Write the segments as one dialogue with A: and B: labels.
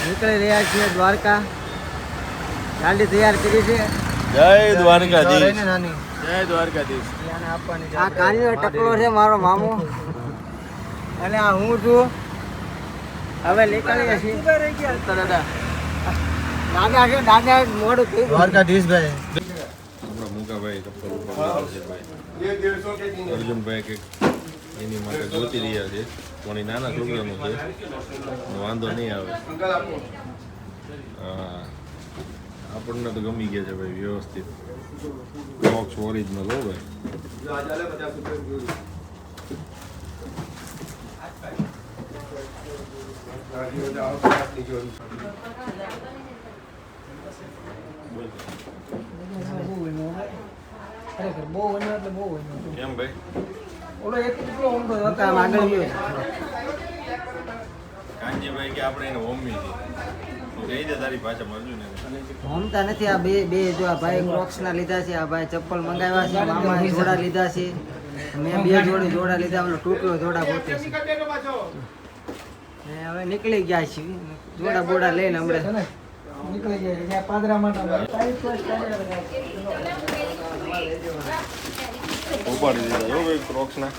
A: નીકળી રહ્યા છીએ દ્વારકા. ગાડી તૈયાર કરી છે.
B: જય દ્વારકાધીશ.
A: નાની
B: જય દ્વારકાધીશ.
A: આ કાનીનો ટકલો છે મારો મામો અને આ હું છું. હવે નીકળીએ છીએ. દાદા છે, દાદા મોડું થયું.
C: દ્વારકાધીશ ભાઈ.
B: આપણા મુકાભાઈ ચપ્પલ ઉપર છે ભાઈ. અર્જુનભાઈ કે એની માટે ગોતી રહ્યા છે પણ એ નાના છોકરાનું છે વાંધો નહીં આવે. હા આપણને તો ગમી ગયા છે ભાઈ વ્યવસ્થિત. બોક્સ ઓરિજિનલ હો ભાઈ. કેમ ભાઈ
A: ઓલો એક ટુકડો ઊંધો હતો, આમ આગળ ગયો.
B: કાંજીભાઈ કે આપણે એને હોમી છે કહી દે તારી ભાષામાં અર્જુન એને.
A: હોમતા નથી. આ બે જો આ ભાઈ ક્રોક્સ ના લીધા છે, આ ભાઈ ચપ્પલ મંગાવ્યા છે, મામા જોડા લીધા છે, મેં બે જોડા લીધા. ઓલો તૂટેલો જોડા પોતે છે. ને હવે નીકળી ગયા છીએ જોડા બોડા લઈને. હમણાં નીકળી ગયા પાદરા માટે.
B: ઉપાડી દીધા જો ભાઈ ક્રોક્સના.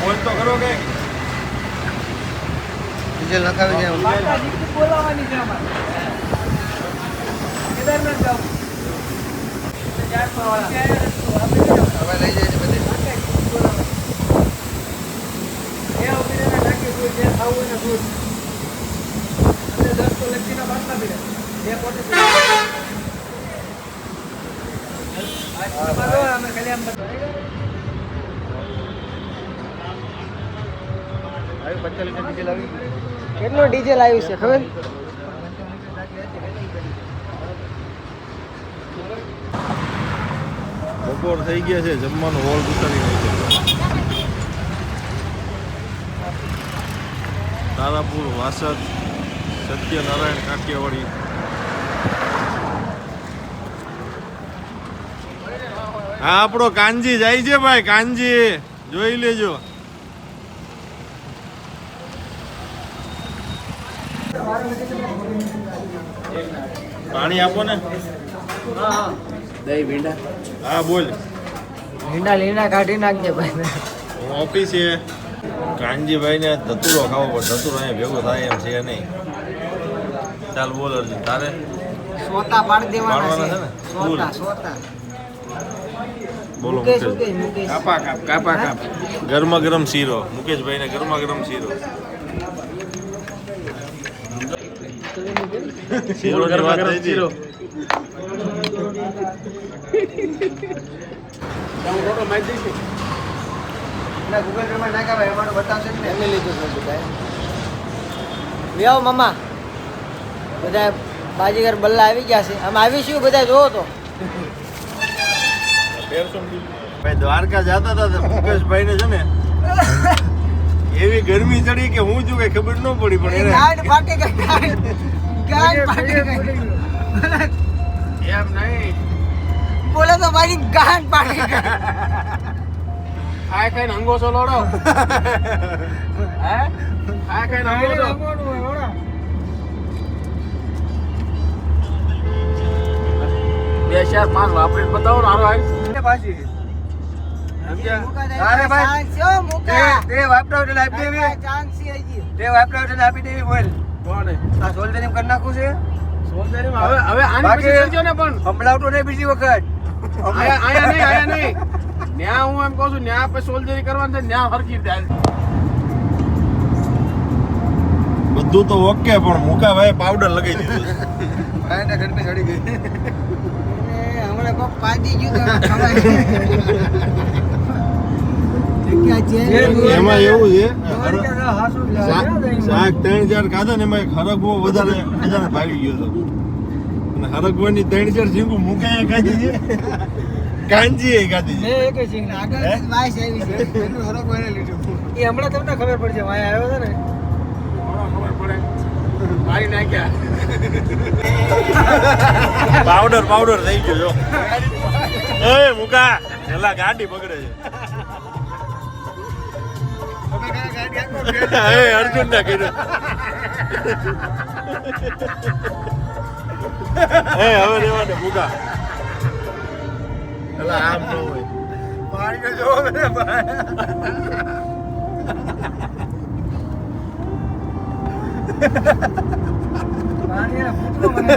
B: ફોન તો કરો કે
C: ડીઝલ નખાવી જાય.
A: બોલાવાની છે અમારે. કેદારનાથ જાવ.
C: હવે લઈ જાય છે બધી.
A: કેટલો ડીઝલ આવ્યું છે ખબર?
B: બપોર થઈ ગયા છે જમવાનું હોલ ઉતારી નાખ્યો. તારાપુર વાસદ સત્યનારાયણ કાઠિયાવાડી. હા આપણો કાનજી જાય છે ભાઈ. કાનજી જોઈ લેજો. પાણી આપો ને.
C: દહીં ભીંડા.
B: હા બોલ.
A: લીંડા કાઢી નાખજે ભાઈ.
B: હું ઓફિસે કાનજીભાઈ ને ધતુરો ખાવો પડે. ધતુરો અહીંયા ભેગો થાય એમ છે નહીં. ચાલ બોલ અર્જુન તારે.
A: સોતા પાડી દેવાના
B: પાડવાના
A: છે.
B: છે ને?
A: સોતા.
B: બોલો
A: મુકેશ
B: મુકેશ.
A: મુકેશ.
B: કાપા કાપ. ગરમા ગરમ શીરો. મુકેશભાઈ ને ગરમા ગરમ શીરો. શીરો ની વાત થઈ હતી.
C: ગૂગલ પે માં નાખા ભાઈ અમારું બતાવશે ને.
A: એમને લીધું છે ભાઈ. વ્યાવ મામા બધા બાજીગર બલ્લા આવી ગયા છે. આમ આવીશું બધા જોવો તો.
B: ભાઈ દ્વારકા જતા હતા મુકેશભાઈ ને છે ને એવી ગરમી ચડી કે હું જો કઈ ખબર ન પડી પણ એને
A: ગાંઠ ફાટી ગઈ. ગાંઠ ફાટી ગઈ.
B: એમ નહીં.
A: બોલે તો મારી ગાંઠ ફાટી ગઈ.
C: આ કઈ અંગો છો લોડો. હે આ કઈ અંગો છો. 2005 વાપરીને બતાવો ને હારો આવી પાછી. અરે ભાઈ તે વાપરાવ એટલે આપી દેવી. તે વાપરાવ એટલે આપી દેવી બોલ. કોણે આ સોલ્જરિંગ કરી નાખું છે. સોલ્જરિંગ હવે આની પછી કરજો ને પણ હમણાવતો નહીં બીજી વખત. આયા નહીં ન્યા હું એમ કહું છું ન્યા પછી સોલ્જરી કરવાનું છે. ન્યા હરકી જાય
B: બધું તો ઓકે પણ મુકાભાઈ પાવડર લગાવી દીધું છે.
C: ભાઈને ગરમી ચડી ગઈ.
A: હમણાં કોક પાડી ગયું તો ખવાય.
B: એમાં એવું છે શાક 3-4 ખાધા ને એમાં હરગવો વધારે ભાવી ગયો હતો અને હરગવાની 3-4 ઝીંગું મુકાયા ખાધી છે કાંજી એ ગાતી
A: મેં એક સિંગ આગળ વાઈસ આવી છે એનું હરો કોઈને લીધું એ હમણાં તમને ખબર પડશે વાય આવ્યો છે ને
C: ખબર પડે મારી નાખ્યા
B: પાવડર થઈ ગયો જો એ મુકા એલા ગાડી બગડે છે એ અર્જુન ના કીધું એ હવે રેવા દે મુકા એલા આમ ન હોય
C: પાણી તો જોવો ને ભાઈ
A: પાણી ના ફૂટલો મને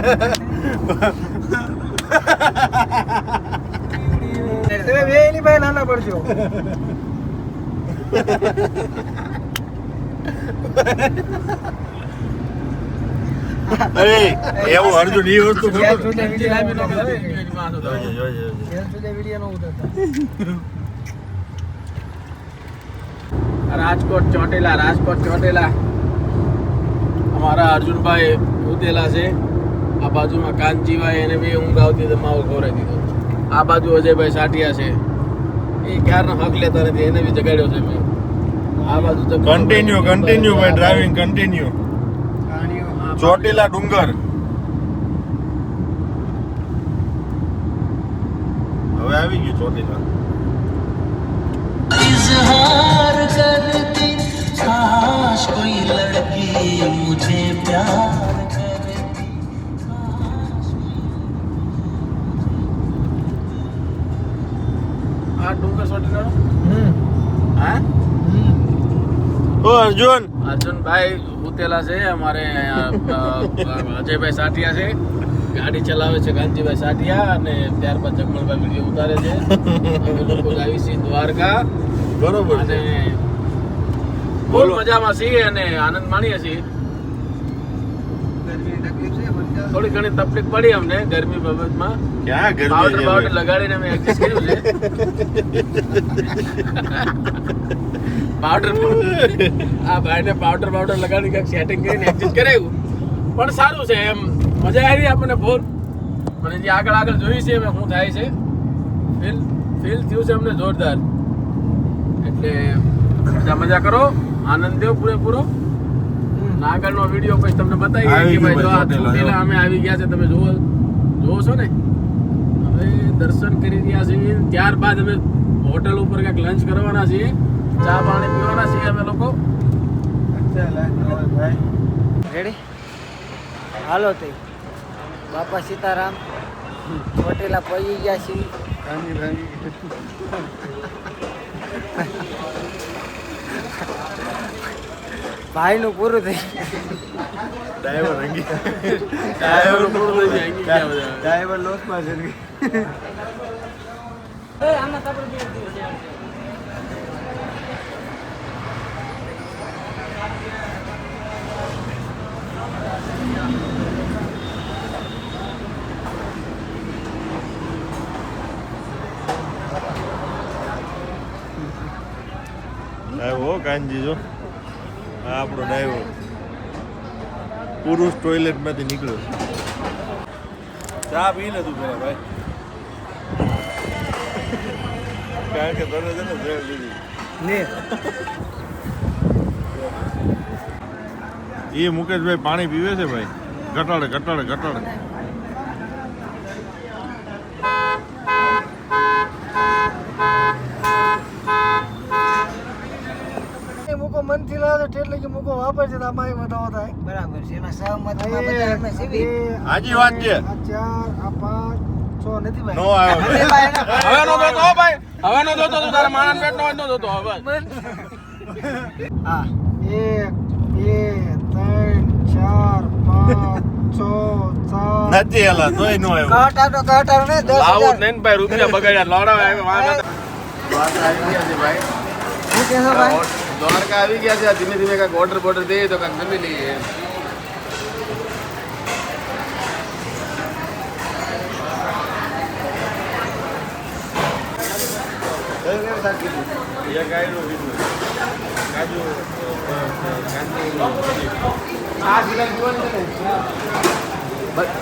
A: તમે બે એની ભાઈ નાના પડજો
B: અરે એવું અર્જુન એ વસ્તુ
A: ગેસ
B: ખોટું
A: ચૂલે વિડિયો લાવી નો કરે
B: જોઈએ.
A: ગેસ ચૂલે વિડિયો નો ઉતરતા
C: રાજકોટ ચોટેલા અમારા અર્જુનભાઈ ઉતેલા છે આ બાજુમાં કાંચીભાઈ એને બી ઊંઘ આવતી તો માવો ખવડાવી દીધો આ બાજુ અજયભાઈ સાટિયા છે એ ક્યારનો હક લેતા નથી એને બી જગાડ્યો છે મેં આ બાજુ તો
B: કન્ટિન્યુ ભાઈ ડ્રાઇવિંગ કન્ટિન્યુ ચોટીલા ડુંગર હવે આવી ગયું ચોટીલા
D: इजहार करती काश कोई लड़की मुझे प्यार करती
C: આ ડુંગર ચોટીલા હા
B: ઓ અર્જુન
C: અર્જુનભાઈ ઉતેલા છે અમારે અજયભાઈ સાટિયા છે ગાડી ચલાવે છે કાંચીભાઈ સાટિયા અને ત્યારબાદ જગમલભાઈ વિડીયો ઉતારે છે અમે લોકો આવી છીએ દ્વારકા
B: બરોબર
C: અને
B: છે
C: ફૂલ મજામાં છીએ અને આનંદ માણીએ છીએ થોડી ઘણી તકલીફ પડી અમને ગરમી બાબતમાં
B: ક્યાં
C: પાવડર
B: ગરમી
C: બાવડર લગાડીને અમે એડજસ્ટ કર્યું છે પાવડર આ ભાઈને પાવડર લગાડી કંઈક સેટિંગ કરીને એડજસ્ટ કરાવ્યું પણ સારું છે એમ મજા આવી આપણને ફૂલ પણ જે આગળ જોઈ છે એમ શું થાય છે ફીલ થયું છે અમને જોરદાર એટલે મજા કરો આનંદ દેવ પૂરેપૂરો આગળનો વિડીયો પછી તમને બતાવી કે ભાઈ જો આ ચોટીલા અમે આવી ગયા છે તમે જોવો છો ને હવે દર્શન કરી રહ્યા છીએ ત્યારબાદ અમે હોટલ ઉપર કંઈક લંચ કરવાના છીએ ચા પાણી પીવાના છીએ અમે લોકો
A: રેડી હાલો તે બાપા સીતારામ ચોટીલા પહોંચી ગયા છીએ ભાઈનું પૂરું થઈ
B: ડ્રાઈવર રંગી
C: ડ્રાઈવર પૂરું થઈ જાય અહીં ગયા બધા.
A: ડ્રાઈવર લોસમાં છે
B: આવ્યો કાનજી જો આ આપણો ડ્રાઈવર પુરુષ ટોયલેટ માંથી નીકળ્યો ચા પી લે તું પેલા ભાઈ કારણ કે તને છે ને ઝેર લીધી
A: ને
B: એ મુકેશભાઈ પાણી પીવે છે ભાઈ ઘટાડે
A: મૂકો મનથી લાવે તો એટલે કે મૂકો વાપરશે તો આમાં વધારો થાય બરાબર છે એના સહમતમાં બધા અમે સીવી
B: હાજી વાત છે
A: 4 આ 5 6 નથી ભાઈ
B: નો આવ્યો
C: હવે નો જોતો હો ભાઈ હવે નો જોતો તું તારા માણસ પેટ નો જોતો હવે
A: હા 1 2 3 4 5 6 7
B: નથી એલા તોય નો આવ્યો
A: કટાડો ને 10,000
C: લાવું નહીં ભાઈ રૂપિયા બગાડ્યા લોડા આવે વાંધો દ્વારકા આવી ગયા છે ભાઈ
A: શું કહેશો ભાઈ
C: દ્વારકા આવી ગયા છે ધીમે ધીમે કાંઈક ઓર્ડર દે તો કાંઈક જમી લઈએ
B: એક આયરો બીજું કાજુ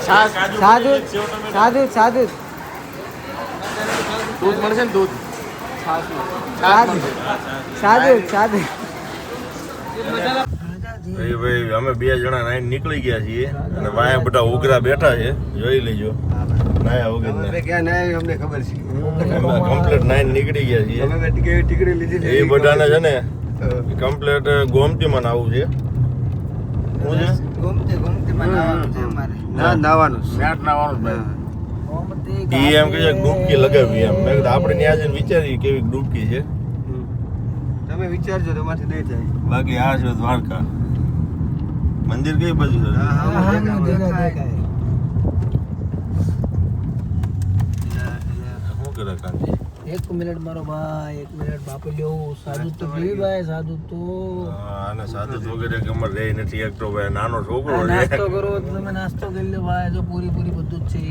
C: છાસ
B: કાજુ
A: સાદું સાદું સાદું
C: દૂધ મળશે ને દૂધ
A: સાદું સાદું સાદું
B: ભાઈ અમે 2 જણા નાઈને નીકળી ગયા છીએ અને વાયા બધા ઉઘરા બેઠા છે, જોઈ લેજો. નાયા વગર
C: અમે ક્યાં ના આવી અમને ખબર છે.
B: કમ્પ્લીટ નાઈને નીકળી ગયા છીએ.
C: અમે ટીકડી લીધી
B: એ બધાને છે ને કમ્પ્લીટ ગોમતીમાં આવું છે. શું છે?
A: ગોમતી બનાવવાનું છે અમારે.
C: ના નાવાનું
B: ઈ એમ કહે છે ડૂબકી લગાવી એમ. મેં કીધું આપણે ત્યાં જઈને વિચારીએ કેવી ડૂબકી છે.
C: તમે વિચારજો તમારથી નહીં થાય.
B: બાકી આ છે દ્વારકા મંદિર. કઈ બાજુ છે? શું કરે કાંજી?
D: 1 મિનિટ મારો ભાઈ, 1 મિનિટ બાપુ લ્યો. સાદું તો પીવી ભાઈ, સાદું તો
B: આને સાદું વગેરે કમર રે નથી. એક તો ભાઈ નાનો છોકરો છે.
D: નાસ્તો કરો તમે, નાસ્તો કરી લો ભાઈ. જો પૂરી બધું જ છે.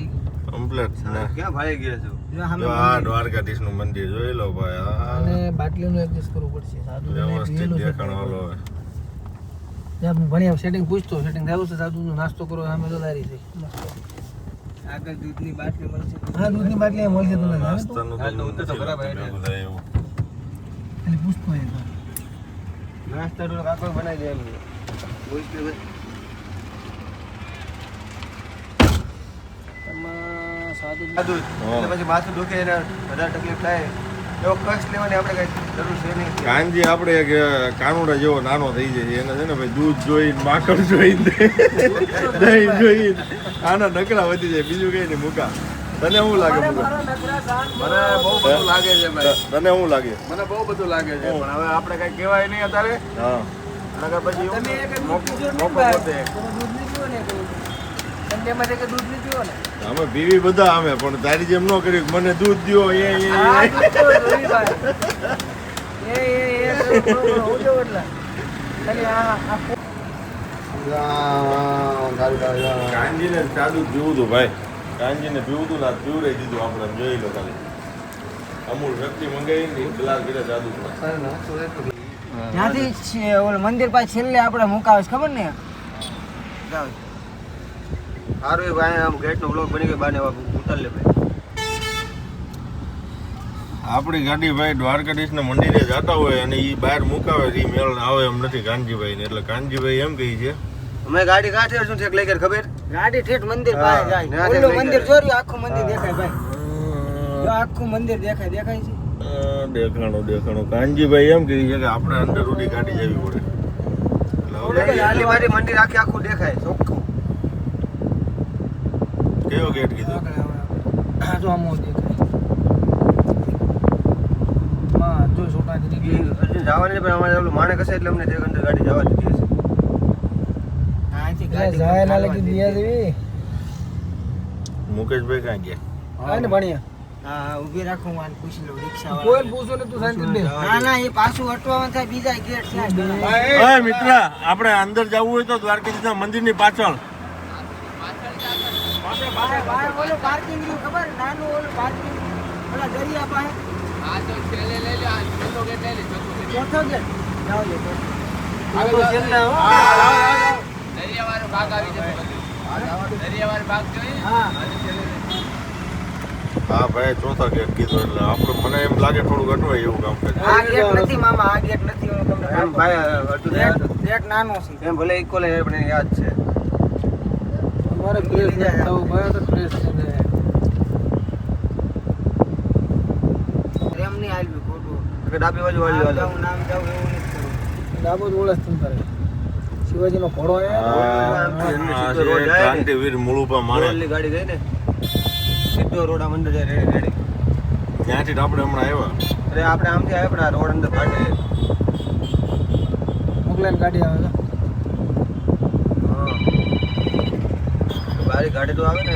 B: કમ્પ્લીટ ને
C: ક્યાં ભાઈ ગયા છો?
B: જો આ દ્વારકાધીશ નું મંદિર જોઈ લો ભાઈ.
D: અને બાટલીનું એડજસ્ટ કરવું પડશે. સાદું
B: વ્યવસ્થિત દેખાણ વાળો હોય.
D: ભણ્યા સેટિંગ પૂછતો, સેટિંગ થયું છે સાદું નાસ્તો કરો. સામે તો લારી છે.
A: આગળ દૂધની બાટલી મળશે.
D: હા, દૂધની બાટલી મળશે તમને.
B: નાસ્તાનું તો નથી
C: બરાબર
B: ભેગું થાય એવું.
D: ખાલી પૂછતો હોય તો.
C: નાસ્તા તો કાકો બનાવી દે એમ.
D: એમાં સાદું
C: સાદું એટલે પછી માથું દુખે એને વધારે તકલીફ થાય એવો કષ્ટ લેવાની આપણે કઈ જરૂર છે નહીં.
B: કાનજી આપણે એક કાનુડા જેવો નાનો થઈ જાય એને છે ને ભાઈ દૂધ જોઈને માખણ જોઈને દહીં જોઈને આના નકરા વધી જાય. બીજું કઈ નહીં. મુકા તને શું લાગે? મુકા
C: મને બહુ બધું લાગે છે ભાઈ.
B: તને શું લાગે?
C: મને બહુ બધું લાગે છે પણ હવે આપણે કઈ કહેવાય નહીં અત્યારે.
B: હા
C: અને પછી
A: તમે એક
C: મોકો
A: દૂધ
C: પોતે
A: નહીં પીવો ને સંડેમાં કે દૂધ નહીં પીવો ને
B: અમે પીવી બધા અમે પણ તારી જેમ ન કર્યું કે મને દૂધ દ્યો
A: આ દૂધ તો જોઈ ભાઈ. હું જો એટલા ખાલી આ
B: કાનજીને સાદું પીવું હતું ભાઈ. કાનજીને પીવું હતું ને પીવડાવી દીધું આપણે. આમ જોઈ લો ખાલી. અમૂલ શક્તિ મંગાવી ગ્લાસ પીલા સાદું.
A: ત્યાંથી ઓલું મંદિર પાસે છેલ્લે આપણે મુકાવે છે ખબર ને જાવ.
C: સારું એ ભાઈ આમ ગેટનો બ્લોક બની ગયો બાને ઉતાર લે ભાઈ.
B: આપણી ગાડી ભાઈ દ્વારકાધીશના મંદિરે જતા હોય અને એ બહાર મુકાવે એ મેળ આવે એમ નથી કાનજીભાઈ ને. એટલે કાનજીભાઈ એમ કહી છે
C: અમે ગાડી કાઢે શું છે લઈ ગયા ખબર?
A: ગાડી ઠેઠ મંદિર પાસે જાય.
C: ત્યાંથી
A: ઓલું
C: લઈ
A: મંદિર
C: ગયા.
A: જોયું આખું મંદિર દેખાય ભાઈ. જો આખું મંદિર દેખાય છે.
B: દેખાણું કાનજીભાઈ એમ કહી છે કે આપણે અંદર સુધી ગાડી જવી પડે. એટલે હવે
C: આલી મારી મંદિર આખું દેખાય ચોખ્ખું.
B: કયો ગેટ કીધો?
D: જો આમ દેખાય. માં જો છોટાથી
C: અર્જુન જવાની પણ અમારે ઓલું માણેક હશે એટલે અમને તે અંદર ગાડી જવા દીધી હશે.
A: અહીંથી
D: જાય
A: ગાડી
D: ના લગી દિયા દેવી.
B: મુકેશભાઈ ક્યાં ગયા?
D: હા ને ભણ્યા.
A: હા ઊભી રાખું હું આને પૂછી લઉં રિક્ષા
D: કોઈ પૂછો ને તું શાંતિ દે.
A: ના ના એ પાછું હટવામાં થાય બીજા ગેટ છે.
B: ઓય મિત્ર, આપણે અંદર જવું હોય તો દ્વારકાધીશના મંદિરની પાછળ.
A: બહાર ઓલું પાર્કિંગ રહ્યું ખબર નાનું ઓલું પાર્કિંગ ઓલા દરિયા પાસે ચોથો ગેટ જાઓ લે
C: આગળ છેલ્લે હો.
A: હા
B: હા ભાઈ ચોથા ગેટ કીધો એટલે આપણે મને એમ લાગે થોડું અટવાય એવું કામ કરે.
A: આ ગેટ નથી મામા આ ગેટ નથી હું તમને
C: એમ ભાઈ અર્જુન યાદ
A: ગેટ નાનો છે
C: એમ ભલે ઇક્વલ પણ એને યાદ છે.
D: મારે પ્રેસ ન થવું ભાઈ તો પ્રેસ છે.
A: એમ નહીં આલ્યું ખોટું
C: કે ડાબી બાજુ વાળી વાળી.
A: જાઉં નામ જાઉં એવું નથી કરવું.
D: ડાબો જ ઓળખ તમ તારે. શિવાજીનો ઘોડો
B: આ
C: સીધો રોડ
B: છે
C: જાય ને.
B: ક્રાંતિવીર મુળુપા માણે.
C: રોડની ગાડી ગઈ ને સીધો રોડ આમ અંદર જાય રેડી રેડી.
B: ત્યાંથી જ આપણે હમણાં આવ્યા.
C: અરે આપણે આમથી આવ્યા પણ આ રોડ અંદર ફાટે.
D: મોકલાઈને ગાડી આવે છે.
C: બારી ગાડી તો આવે ને.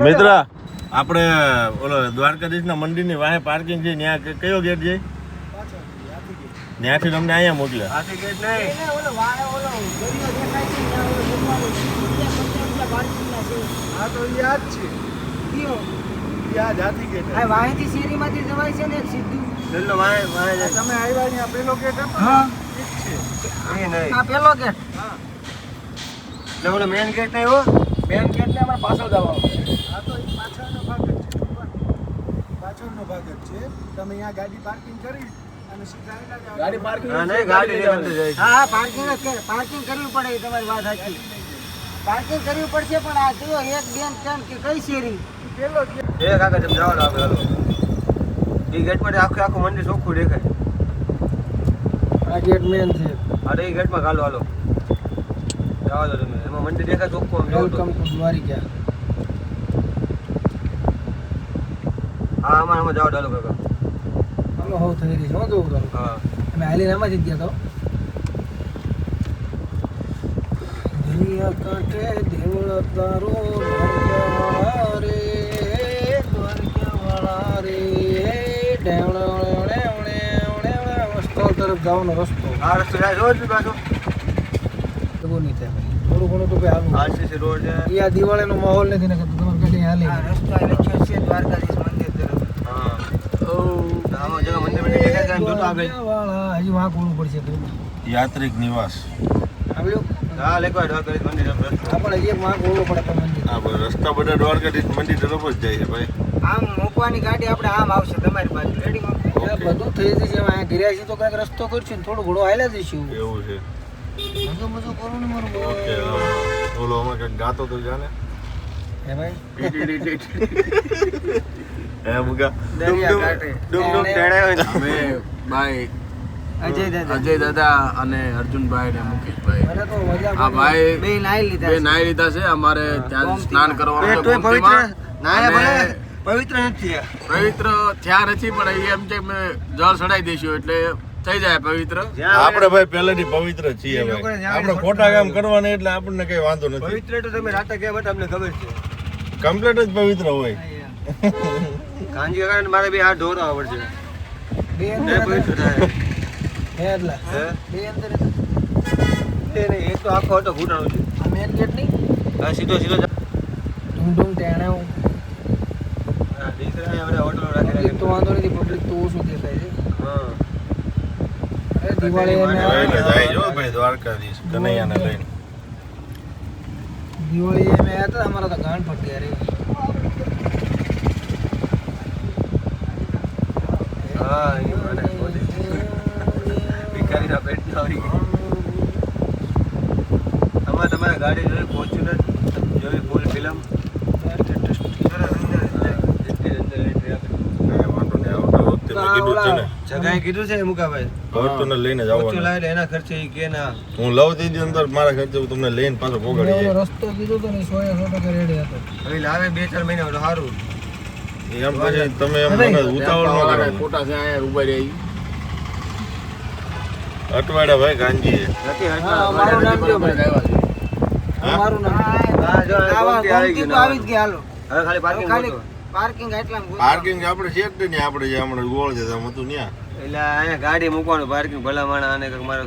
B: મિત્ર, આપણે ઓલો દ્વારકાધીશના મંદિરની વાહે પાર્કિંગ છે ત્યાં કયો ગેટ જાય? ત્યાંથી તમને અહીંયા મોકલ્યા.
C: હાથી ગેટ નહીં.
A: એને ઓલો વાળે ઓલો દરિયો દેખાય છે ત્યાં ઓલો જમવાનું ત્યાં પાર્કિંગના છે.
C: આ તો યાદ છે.
A: કયો?
C: યાદ હાથી ગેટ.
A: આ વાહેથી શેરીમાંથી જવાય છે ને સીધું.
C: છેલ્લો વાય વાય જાય.
A: તમે આવ્યા અહીંયા પેલો ગેટ હતો
D: હા.
C: અહીં નહીં.
A: આ પેલો ગેટ
C: એટલે ઓલો મેન ગેટ નહીં હો.
D: બેન ગેટ ને અમારે પાછળ જવાનું.
A: આ તો ઈ પાછળનો ભાગ જ છે.
E: પાછળનો ભાગ જ છે. તમે અહીંયા ગાડી પાર્કિંગ કરી અને સીધા એના જ આગળ-
D: ગાડી પાર્કિંગ
C: હા, નહીં, ગાડી લઈને અંદર જાય છે.
A: હા પાર્કિંગ જ કરે પાર્કિંગ કરવી પડે એ તમારી વાત સાચી પાર્કિંગ કરવી પડશે પણ આ જો 1 2 3 કે કઈ શેરી
E: પેલો જ
C: એ કાકા તમે જાઓ આગળ હાલો. એ ગેટ પર આખું મંદિર ચોખ્ખું દેખાય.
D: આ ગેટ મેન છે
C: અરે એ ગેટમાં ગાલો હાલો જવા દો તમે એમાં મંદિર દેખાય ચોખ્ખું આમ જોવો તો.
D: વેલકમ ટુ દ્વારિકા
C: હા આમાં જાઓ ચાલો કાકા.
D: અમે હો થઈ રહી છે હું જોઉં તો
C: હા
D: અમે હાલીને આમાં જ ગયા તો દરિયા કાંઠે દેવળ તારો દ્વારકાવાળા રે દ્વારકાવાળા રે સ્થળ તરફ જવાનો રસ્તો
C: આ રસ્તો જાય રોજ બી પાછો
D: એવું નહીં થાય ભાઈ. થોડું ઘણું તો ભાઈ હાલવું
C: આરસીસી રોડ છે.
D: એ આ દિવાળીનો માહોલ નથી ને કે તમારે ગાડી હાલી
A: આ રસ્તો લખ્યો છે દ્વારકાધીશ મંદિર તરફ
C: હા આમાં જગા મંદિર દેખાય છે આમ જોતો આગળ.
D: દ્વારકાવાળા હજી વાંક ઓળું પડશે તો
B: યાત્રિક નિવાસ
D: આવ્યું
C: હા લેખવા દ્વારકાધીશ મંદિર તરફ રસ્તો.
D: આપણે હજી એક વાંક ઓળું પડે તો મંદિર
B: આ બધા રસ્તા બધા દ્વારકાધીશ મંદિર તરફ જ જાય છે ભાઈ.
A: આમ મૂકવાની ગાડી આપણે આમ આવશે તમારી બાજુ રેડી
D: આ બધું થઈ જશે અહીંયા ઘેર્યા છીએ તો કંઈક રસ્તો કરશું ને થોડું ઘણું હાલ્યા જઈશું
B: એવું છે
A: મજો મજો કરું ને મારું
B: ઓકે ઓલો અમે કંઈક ગાતો તો જાને
D: હે ભાઈ
B: હે મુકા
A: દરિયા કાંઠે
C: ડુમ ડુમ ટેણાયો ને.
F: અમે ભાઈ
A: અજય દાદા
F: અજય દાદા અને અર્જુનભાઈ ને મુકેશભાઈ
D: મને તો મજા
F: આ ભાઈ
A: બે નાઈ લીધા
F: બે
A: છે.
F: નાઈ લીધા છે અમારે ત્યાં સ્નાન કરવાનું
C: એ
F: છે
C: તોય પવિત્ર
F: ગોમતીમાં.
C: નાયા ભલે
F: અને
C: પવિત્ર નથી આ.
F: પવિત્ર થયા નથી પણ એ એમ છે કે અમે જળ ચડાઈ દઈશું એટલે થઈ જાય પવિત્ર
C: જ્યાં
B: આપણે ભાઈ પહેલેથી પવિત્ર છીએ
C: એ લોકોને
B: ભાઈ
C: જ્યાં
B: આપણે ખોટા કામ કરવાના એટલે આપણને કઈ વાંધો નથી
C: પવિત્ર તો તમે રાતે ગયા બટ અમને ખબર છે.
B: કમ્પ્લીટ જ પવિત્ર હોય
C: કાંજી કાકા મારે બે હાથ ધોરા આવડશે
D: બે
C: એ
D: અંદર
C: પવિત્ર થાય
D: હે એટલા
C: હે?
D: બે અંદર
C: એ નહીં, એક તો આખો હતો ઘૂંટણો છે
D: આ મેન ગેટ નહીં
C: હા સીધો સીધો જા.
D: ઢૂંઢ ઢૂંઢ ટેણાવું
C: હા, દીકરા અહીંયા બધા હોટલો રાખી
D: પબ્લિક તો
C: રાખી.
D: વાંધો નથી પબ્લિક તો ઓછું દેખાય છે
C: હા
D: અરે દિવાળી
C: માને
D: એમ
B: એટલે જાય જો ભાઈ દ્વારકાધીશ કનૈયાને લઈને
D: દિવાળી એમ આવ્યા હતા અમારા તો ગાંઠ ફટી યાર
C: હા એ મને બોલે. ભિખારીના પેટના આવી ગયા. આમાં તમારે ગાડી જોઈ ફોર્ચ્યુનર જોઈ ફૂલ ફિલ્મ
B: કાંઈ વાંધો નહીં આવતા વખતે મેં કીધું જ છે ને
C: જગાએ કીધું છે મુકાભાઈ
B: ફોર્ચ્યુનર લઈને
C: ફોર્ચ્યુનર
B: જવાનું
C: લાવે એના ખર્ચે ઈ કે ના
B: હું લઉં દીધી અંદર મારા ખર્ચે હું તમને લઈને પાછો પોગાડી જાય
D: રસ્તો કીધો તો ને 100% રેડી હતો
C: હવે લાવે 2-4 મહિના તો સારું
B: એમ પછી તમે એમ મને ઉતાવળ ન કરો
F: ખોટા છે અહીંયા ઉભા રહી
B: અટવાડ્યા ભાઈ ગાંધીએ
C: નથી
D: હા મારું નામ કયો ભાઈ
B: હા?
D: મારું નામ
C: હા જો આ
A: આવા
C: ગોમતી આવી
A: ગોમતી
C: ગયું
A: તો આવી જ ગયા હાલો
C: હવે ખાલી પાર્કિંગ
A: ખાલી
C: ગોતો.
A: પાર્કિંગ એટલા
B: પાર્કિંગ આપણે છે જ નહીં આપણે જે હમણાં ગોળ છે તેમ હતું ત્યાં
C: એટલે અહીંયા ગાડી મૂકવાનું પાર્કિંગ ભલા માણા અને કંઈક મારો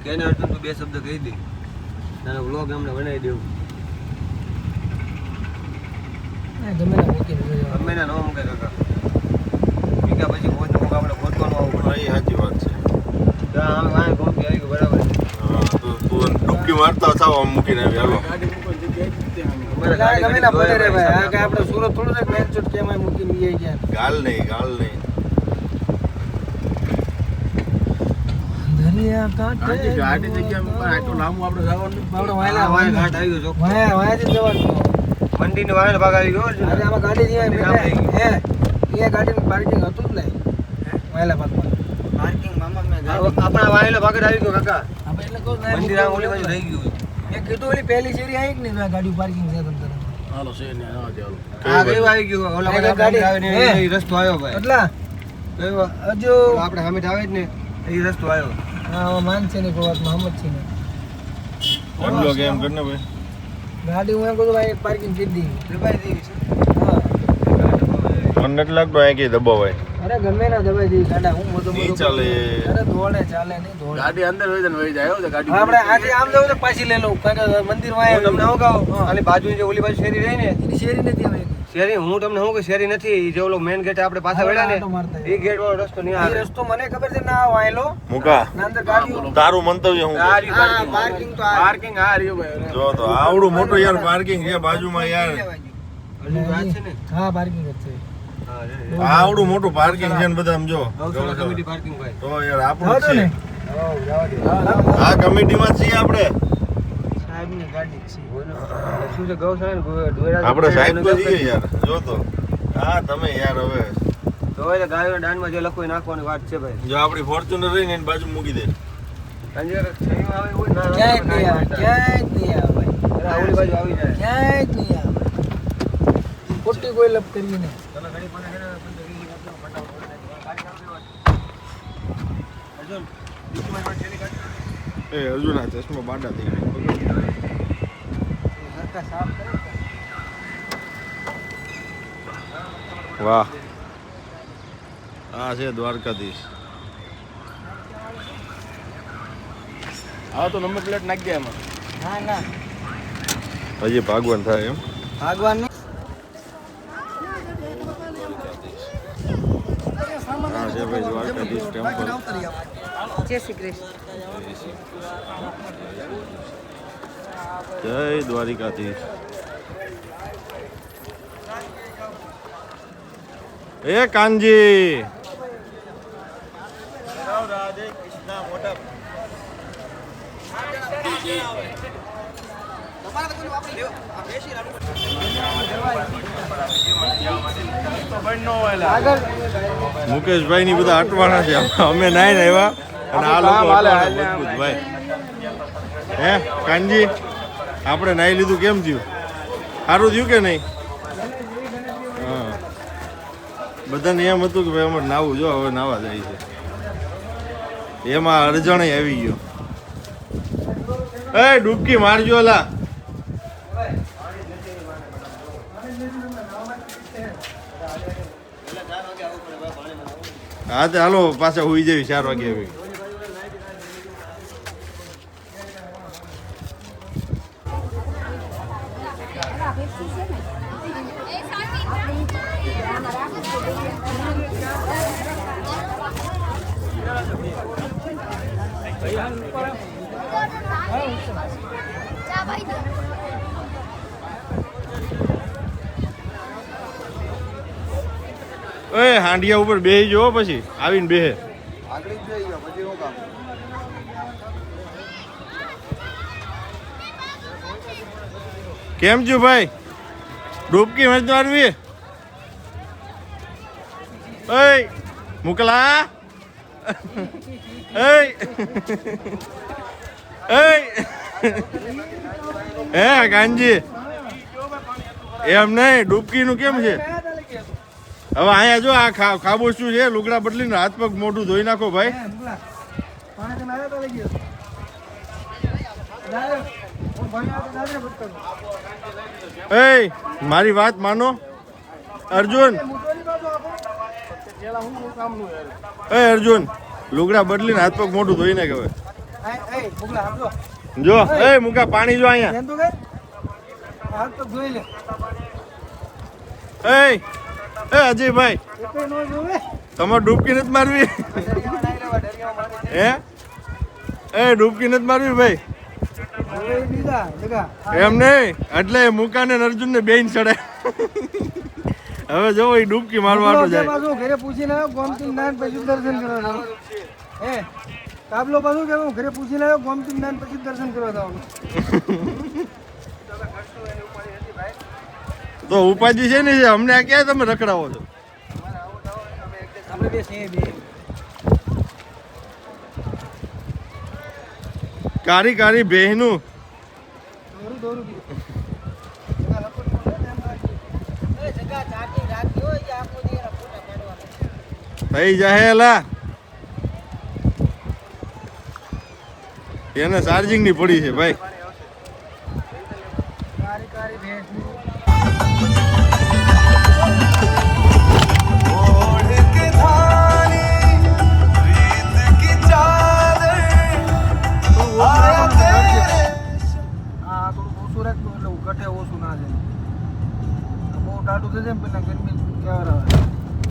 C: કેને હતું તો બે શબ્દ કહી દે નાનો વ્લોગ એમને બનાવી દેવું
D: ગમે ના મૂકીને જજો.
C: ગમે ના ન મૂકે કાકા બીજા પછી મોજ મૂક આપણે ગોતવાનું આવવું
B: હા, એ સાચી વાત છે
C: પડે આમ વાંહે ગોમતી આવી ગયું બરાબર
B: હા, તો તું ડૂબકી મારતા થાવ આમ મૂકીને આવી હાલો
F: ગાડી મૂકવાની જગ્યાએ જ ત્યાં અમે.
C: અમારે
D: ના, ગમે ના
C: ગાડી
D: પડે રે ભાઈ આ કે
C: જોયા
D: આપણે સુરત થોડું ને મેન ચોટ કેમ મૂકીને જઈએ ગયા
B: ગાલ નહીં ગાલ નહીં
D: દરિયા કાંઠે
F: ગાડી ગાડી જગ્યાએ મૂકવાની. આટલું લાંબુ આપણે જવાનું નથી.
D: આપણે
C: વાંહે
D: વાયલા
C: વાંહે
D: વાયલા
C: ઘાટ આવી ગયો ચોખ્ખો.
D: વાયથી જવાનું
C: મંડીની વાંહે ભાગ આવી ગયો છે ને.
D: આજે આમાં ગાડી જઈએ
C: મંદિર આમ થઈ ગયું.
D: હે એ ગાડીનું પાર્કિંગ હતું જ ને વાયલા ભાગમાં
A: પાર્કિંગ મામા મેં
C: આપણા વાંહેલો ભાગ જ આવી ગયો કાકા
D: આપણે એટલે કહું ને
C: મંદિર આમ ઓલી બાજુ રહી ગયું
D: મેં કીધું ઓલી પહેલી શેરી આવી કે નહીં મેં ગાડી પાર્કિંગ છે તમ તરફ
F: હાલો છે ને હા ચાલો
C: આ કયું આવી ગયું ઓલા
D: એક
C: બધા
D: ગાડી.
C: આવે ને
D: હે?
C: એ રસ્તો આવ્યો ભાઈ
D: એટલા
C: કયો?
D: હજુ
C: ઓલો આપણે સામે આવે જ ને એ રસ્તો આવ્યો
D: હા માન છે ની વાત મોહમ્મદ છે ને
B: સમજો કે એમ કરીને ભાઈ
D: ગાડી હું એમ કહું ભાઈ પાર્કિંગ કરી દીધી
A: દબાઈ દેવી છે
D: હા
B: મને નથી લાગતું અહીં કઈ દબાવાય
D: અરે ગમે ના દબાઈ દીધી ગાડા હું મોટો
B: નહીં ચાલે.
D: અરે દોડે ચાલે નહીં દોડે
F: ગાડી અંદર હોય ને વહી જાય હો, તો ગાડી
D: આપણે આજે આમ જવું તો પાછી લઈ લઉં કારણ કે મંદિર માં
C: હું તમને શું કહું ખાલી બાજુની જે ઓલી બાજુ શેરી રહી ને
D: એની શેરી નથી હવે
C: શેરી હું તમને શું કહું શેરી નથી ઈ જે ઓલો મેન ગેટ આપણે પાછા વળ્યા
D: આટો મારતા
C: ને એ ગેટ વાળો રસ્તો નહીં
D: એ
C: આવે
D: રસ્તો મને ખબર છે ના વાયલો
B: મુકા
D: ના અંદર ગાડીઓ
B: તારું મંતવ્ય હું
C: આ રહ્યું
A: હા
C: parking.
A: પાર્કિંગ તો આ
F: પાર્કિંગ આ રહ્યું ભાઈ
B: જો તો આવડું મોટું યાર પાર્કિંગ છે બાજુમાં યાર
C: હજુ વાત છે ને
D: હા પાર્કિંગ જ છે
C: હા
B: આવડું મોટું પાર્કિંગ છે ને બધા આમ જો
C: ગૌશાળા કમિટી પાર્કિંગ ભાઈ.
B: તો યાર આપણું જ
D: જવા દો ને.
B: છે આ કમિટીમાં છીએ આપણે
A: સાહેબની ગાડી જ છે.
C: શું છે ગૌશાળા ને દોયડા
B: આપણે સાહેબ તો છીએ યાર જો તો હા તમે યાર હવે
C: તો એટલે ગાયોના દાનમાં જે લખવું એ નાખવાની વાત છે ભાઈ.
B: જો આપણી ફોર્ચ્યુનર રહીને એની બાજુ મૂકી દે
C: સાંજે શનિ આવે એવું ના
A: ક્યાંય જ નહીં આવે, ક્યાંય જ નહીં આવે ભાઈ.
C: એટલે ઓલી બાજુ આવી જાય.
A: ક્યાંય જ નહીં આવે.
D: ખોટી કોઈ લપ કરીએ ને.
B: એ અર્જુન આ ચશ્મા બાડા થઈ ગયા
A: સરકાર સાફ કરે.
B: વાહ આ છે દ્વારકાધીશ
F: હા તો નંબર પ્લેટ નાખી દે એમાં.
A: ના ના
B: હજી ભાગવાન થાય એમ
A: ભાગવાન નહીં.
B: આ છે ભાઈ દ્વારકાધીશ ટેમ્પલ
A: જય શ્રી કૃષ્ણ.
B: જય દ્વારિકાધીશ એ કાનજી મુકેશભાઈ ની બધા અટવાના છે અમે નાઈ ને આવ્યા અને આ લોકો અટવાના મજબૂત ભાઈ હે કાનજી આપણે નાઈ લીધું કેમ થયું સારું થયું કે નહીં હા બધાને એમ હતું કે ભાઈ અમારે નાવું જો હવે નાવા જાય છે એમાં અરજણે આવી ગયો એ ડૂબકી મારજો લા હા તે હાલો પાછા હુઈ જવી 4 વાગે આવી એ હાંડિયા ઉપર બેહી જો પછી આવીને બેહે કેમ છું ભાઈ ડૂબકી મત મારવી ઓય મુકલા ઓય ઓય હે ગાંજી એમ નહીં ડૂબકી નું કેમ છે હવે અહીંયા જો આ ખાબોચું છે લુગડા બદલીને હાથ પગ મોઢું ધોઈ નાખો ભાઈ
E: પાણી તમે આવ્યા તો લઈ ગયો હું ભણ્યા તો દાદરે ભટકાડું.
B: એ મારી વાત માનો અર્જુન
E: મોટોની બાજુ આપો.
B: એ અર્જુન લુગડા બદલીને હાથ પગ મોઢું ધોઈ નાખે હવે
E: એ મુગલા આપજો.
B: જો એ મુકા પાણી જો અહીંયા
E: એમ તો કે હાથ તો જોઈ લે.
B: એ અજયભાઈ
E: એકે નો જોવે.
B: તમારે ડૂબકી નથી મારવી હે એ ડૂબકી નથી મારવી ભાઈ
E: હવે એ બીજા જગા.
B: એમ નહીં એટલે મુકાને ને અર્જુનને બેન ચડે હવે જો એ ડૂબકી મારવાનો જાય
E: પાછું ઘરે પૂછીને આવ્યો ગોમતી નાન પછી દર્શન કરવા જવાનું. હે કાબલો પાછું કે હું ઘરે પૂછીને આવ્યો ગોમતી નાન પછી દર્શન કરવા જવાનું.
B: તો ઉપાધિ છે ને અમને આ ક્યાં તમે રખડાવો છો
E: આપણે બે છે બે.
B: કારી કારી બહેનું
E: દોરું દોરું બી.
A: એ જગા ચાર્જિંગ રાખજો એ આખો દી એના ફોટા પાડવાના.
B: થઈ જાય એલા એને ચાર્જિંગ ની પડી છે ભાઈ
E: કારી કારી ભેંસની. આ થોડું ઓછું રાખતું એટલે ઘટે ઓછું ના જાય. બહુ ટાઢું થઈ જાય ને પેલા